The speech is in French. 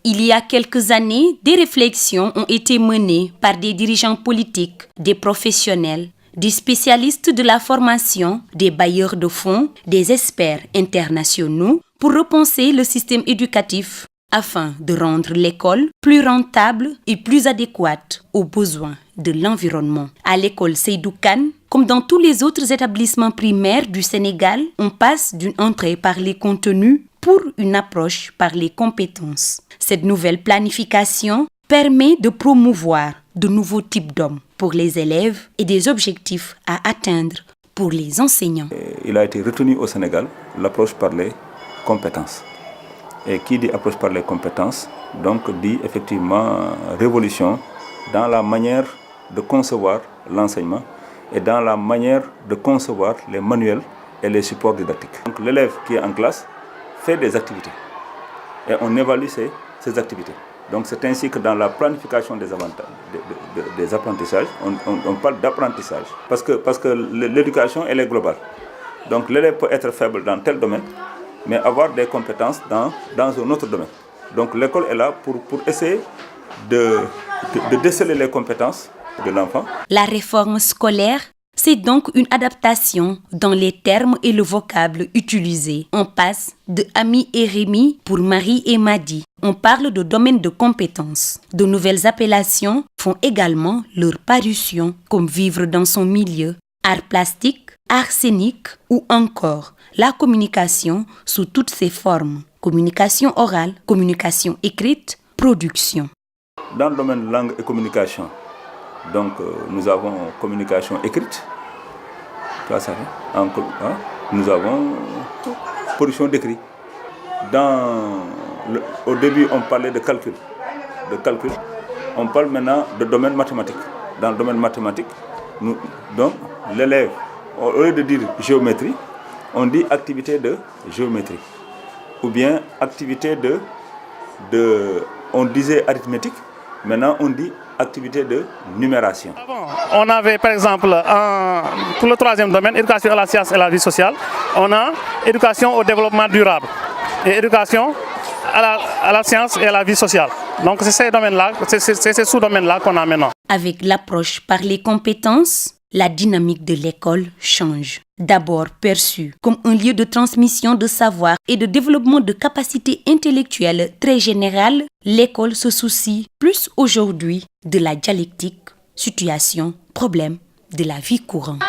Il y a quelques années, des réflexions ont été menées par des dirigeants politiques, des professionnels, des spécialistes de la formation, des bailleurs de fonds, des experts internationaux pour repenser le système éducatif afin de rendre l'école plus rentable et plus adéquate aux besoins de l'environnement. À l'école Seydou Kane, comme dans tous les autres établissements primaires du Sénégal, on passe d'une entrée par les contenus pour une approche par les compétences. Cette nouvelle planification permet de promouvoir de nouveaux types d'hommes pour les élèves et des objectifs à atteindre pour les enseignants. Il a été retenu au Sénégal l'approche par les compétences. Et qui dit approche par les compétences, donc dit effectivement révolution dans la manière de concevoir l'enseignement et dans la manière de concevoir les manuels et les supports didactiques. Donc l'élève qui est en classe fait des activités et on évalue ces activités. Donc c'est ainsi que dans la planification des apprentissages, on parle d'apprentissage. Parce que l'éducation, elle est globale. Donc l'élève peut être faible dans tel domaine, mais avoir des compétences dans un autre domaine. Donc l'école est là pour essayer de déceler les compétences de l'enfant. La réforme scolaire, c'est donc une adaptation dans les termes et le vocable utilisés. On passe de Ami et Rémi pour Marie et Madi. On parle de domaine de compétences. De nouvelles appellations font également leur parution, comme vivre dans son milieu, art plastique, art scénique ou encore la communication sous toutes ses formes. Communication orale, communication écrite, production. Dans le domaine de langue et communication, donc nous avons communication écrite, nous avons production d'écrit. Au début, on parlait de calcul. On parle maintenant de domaine mathématique. Dans le domaine mathématique, donc l'élève, au lieu de dire géométrie, on dit activité de géométrie. Ou bien activité on disait arithmétique, maintenant on dit activité de numération. On avait par exemple, pour le troisième domaine, éducation à la science et à la vie sociale, on a éducation au développement durable et éducation à la science et à la vie sociale. Donc c'est ces domaines-là, c'est ces sous-domaines-là qu'on a maintenant. Avec l'approche par les compétences, la dynamique de l'école change. D'abord perçue comme un lieu de transmission de savoir et de développement de capacités intellectuelles très générales, l'école se soucie plus aujourd'hui de la dialectique, situation, problème de la vie courante.